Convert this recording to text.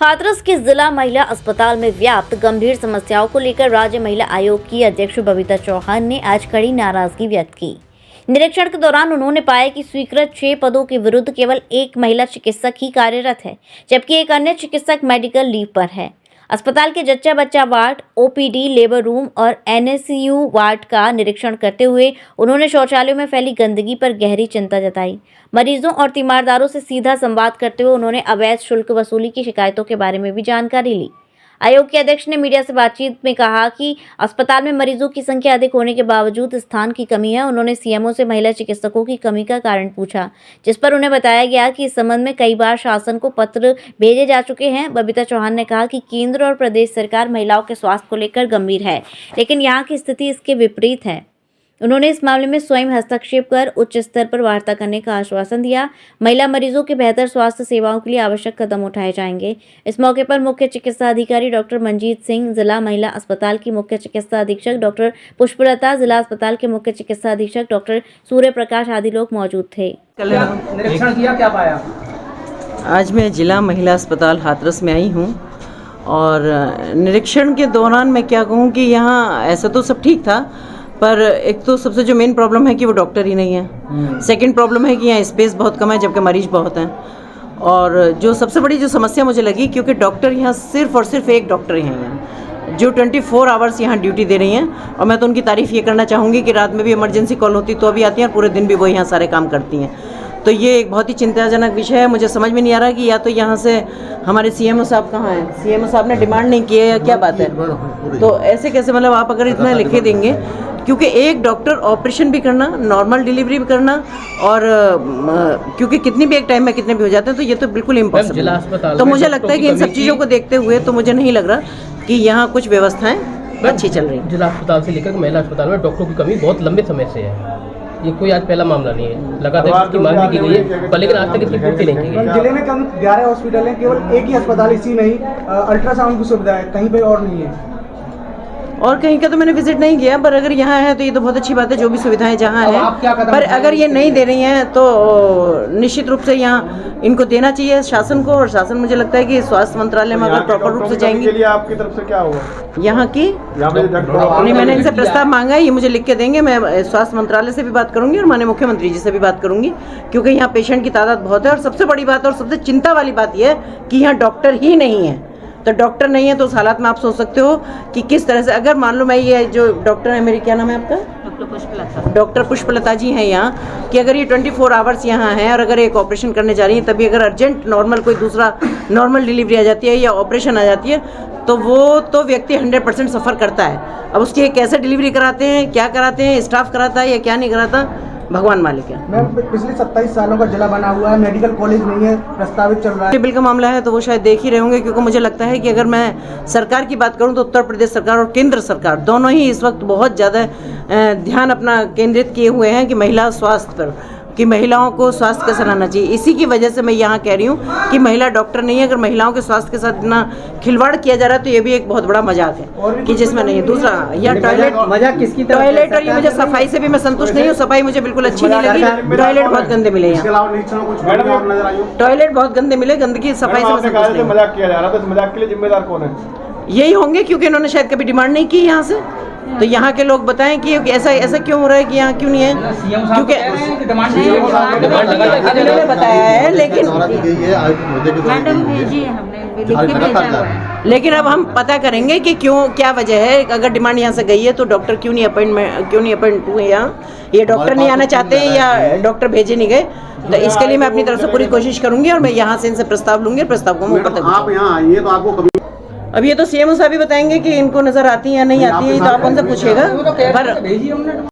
हाथरस के जिला महिला अस्पताल में व्याप्त गंभीर समस्याओं को लेकर राज्य महिला आयोग की अध्यक्ष बबीता चौहान ने आज कड़ी नाराजगी व्यक्त की। निरीक्षण के दौरान उन्होंने पाया कि स्वीकृत 6 पदों के विरुद्ध केवल एक महिला चिकित्सक ही कार्यरत है, जबकि एक अन्य चिकित्सक मेडिकल लीव पर है। अस्पताल के जच्चा बच्चा वार्ड, ओपीडी, लेबर रूम और एनएसयू वार्ड का निरीक्षण करते हुए उन्होंने शौचालयों में फैली गंदगी पर गहरी चिंता जताई। मरीजों और तीमारदारों से सीधा संवाद करते हुए उन्होंने अवैध शुल्क वसूली की शिकायतों के बारे में भी जानकारी ली। आयोग के अध्यक्ष ने मीडिया से बातचीत में कहा कि अस्पताल में मरीजों की संख्या अधिक होने के बावजूद स्थान की कमी है। उन्होंने सीएमओ से महिला चिकित्सकों की कमी का कारण पूछा, जिस पर उन्हें बताया गया कि इस संबंध में कई बार शासन को पत्र भेजे जा चुके हैं। बबीता चौहान ने कहा कि केंद्र और प्रदेश सरकार महिलाओं के स्वास्थ्य को लेकर गंभीर है, लेकिन यहाँ की स्थिति इसके विपरीत है। उन्होंने इस मामले में स्वयं हस्तक्षेप कर उच्च स्तर पर वार्ता करने का आश्वासन दिया। महिला मरीजों की बेहतर स्वास्थ्य सेवाओं के लिए आवश्यक कदम उठाए जाएंगे। इस मौके पर मुख्य चिकित्सा अधिकारी डॉक्टर मंजीत सिंह, जिला महिला अस्पताल की मुख्य चिकित्सा अधीक्षक डॉक्टर पुष्पलता, जिला अस्पताल के मुख्य चिकित्सा अधीक्षक डॉक्टर सूर्य प्रकाश आदि लोग मौजूद थे। निरीक्षण किया, क्या पाया? आज मैं जिला महिला अस्पताल हाथरस में आई हूँ और निरीक्षण के दौरान मैं क्या कहूँ कि यहाँ ऐसा तो सब ठीक था, पर एक तो सबसे जो मेन प्रॉब्लम है कि वो डॉक्टर ही नहीं है। सेकंड प्रॉब्लम है कि यहाँ स्पेस बहुत कम है, जबकि मरीज बहुत हैं। और जो सबसे बड़ी जो समस्या मुझे लगी, क्योंकि डॉक्टर यहाँ सिर्फ और सिर्फ एक डॉक्टर ही हैं यहाँ, जो 24 आवर्स यहाँ ड्यूटी दे रही हैं। और मैं तो उनकी तारीफ़ ये करना चाहूँगी कि रात में भी इमरजेंसी कॉल होती तो अभी आती हैं और पूरे दिन भी वो यहाँ सारे काम करती हैं। तो ये एक बहुत ही चिंताजनक विषय है। मुझे समझ में नहीं आ रहा कि या तो यहाँ से हमारे सीएमओ साहब कहाँ हैं, सीएमओ साहब ने डिमांड नहीं की है या क्या बात है। तो ऐसे कैसे, मतलब आप अगर इतना लिखे देंगे, क्योंकि एक डॉक्टर ऑपरेशन भी करना, नॉर्मल डिलीवरी भी करना, और क्योंकि कितनी भी एक टाइम में कितने भी हो जाते हैं, तो ये तो बिल्कुल इम्पॉसिबल है। तो मुझे लगता है कि इन सब चीज़ों को देखते हुए तो मुझे नहीं लग रहा कि यहाँ कुछ व्यवस्थाएँ अच्छी चल रही। जिला अस्पताल से लेकर महिला अस्पताल में डॉक्टरों की कमी बहुत लंबे समय से है। ये कोई आज पहला मामला नहीं है, लगातार इसकी मांग भी की गई है, पर लेकिन आज तक इसकी पूर्ति नहीं की गई। जिले में कम 11 हॉस्पिटल हैं, केवल एक ही अस्पताल इसी में ही अल्ट्रासाउंड की सुविधा है, कहीं पे और नहीं है। और कहीं का तो मैंने विजिट नहीं किया, पर अगर यहाँ है तो ये तो बहुत अच्छी बात है, जो भी सुविधाएं जहाँ है। पर अगर ये नहीं दे रही हैं तो निश्चित रूप से यहाँ इनको देना चाहिए शासन को। और शासन, मुझे लगता है कि स्वास्थ्य मंत्रालय में अगर प्रॉपर रूप से जाएंगे। के लिए आपकी तरफ से क्या होगा यहाँ की नहीं, मैंने इनसे प्रस्ताव मांगा है, ये मुझे लिख के देंगे। मैं स्वास्थ्य मंत्रालय से भी बात करूंगी और माननीय मुख्यमंत्री जी से भी बात करूंगी, क्योंकि यहाँ पेशेंट की तादाद बहुत है। और सबसे बड़ी बात और सबसे चिंता वाली बात यह है कि यहाँ डॉक्टर ही नहीं है। तो डॉक्टर नहीं है तो उस हालात में आप सोच सकते हो कि किस तरह से, अगर मान लो मैं ये जो डॉक्टर है, मेरी क्या नाम है आपका? डॉक्टर पुष्पलता जी हैं यहाँ, कि अगर ये 24 आवर्स यहाँ हैं और अगर एक ऑपरेशन करने जा रही हैं, तभी अगर अर्जेंट नॉर्मल कोई दूसरा नॉर्मल डिलीवरी आ जाती है या ऑपरेशन आ जाती है, तो वो तो व्यक्ति 100% सफ़र करता है। अब उसकी कैसे डिलीवरी कराते हैं, क्या कराते हैं, स्टाफ कराता है या क्या नहीं कराता, भगवान मालिक है। मैं पिछले 27 सालों का जिला बना हुआ है, मेडिकल कॉलेज नहीं है, प्रस्तावित चल रहा है। बिल का मामला है तो वो शायद देख ही रहे होंगे, क्योंकि मुझे लगता है कि अगर मैं सरकार की बात करूं तो उत्तर प्रदेश सरकार और केंद्र सरकार दोनों ही इस वक्त बहुत ज़्यादा ध्यान अपना केंद्रित किए हुए हैं कि महिला स्वास्थ्य पर, कि महिलाओं को स्वास्थ्य कैसे रहना चाहिए। इसी की वजह से मैं यहाँ कह रही हूँ कि महिला डॉक्टर नहीं है। अगर महिलाओं के स्वास्थ्य के साथ इतना खिलवाड़ किया जा रहा है तो ये भी एक बहुत बड़ा मजाक है कि जिसमें नहीं है। दूसरा, या टॉयलेट, मजाक किसकी? टॉयलेट, और ये मुझे सफाई से भी मैं संतुष्ट नहीं हूँ। सफाई मुझे बिल्कुल अच्छी नहीं लगी। टॉयलेट बहुत गंदे मिले यहाँ, टॉयलेट बहुत गंदे मिले, गंदगी सफाई से मजाक किया जा रहा है, तो मजाक के लिए जिम्मेदार कौन है? यही होंगे, क्योंकि इन्होंने शायद कभी डिमांड नहीं की यहाँ से। तो यहाँ के लोग बताएं कि ऐसा क्यों हो रहा है, कि यहाँ क्यों नहीं है, क्योंकि इन्होंने बताया है, लेकिन अब हम पता करेंगे कि क्यों, क्या वजह है। अगर डिमांड यहाँ से गई है तो डॉक्टर क्यों नहीं अपॉइंट हुए यहाँ, ये डॉक्टर नहीं आना चाहते हैं या डॉक्टर भेजे नहीं गए। तो इसके लिए मैं अपनी तरफ से पूरी कोशिश करूंगी और मैं यहाँ से इनसे प्रस्ताव लूंगी। प्रस्ताव को ऊपर तक आप यहाँ आइए तो आपको अब ये तो सीएमओ साहब भी बताएंगे कि इनको नजर आती है या नहीं आती है, तो आप उनसे पूछिएगा। पर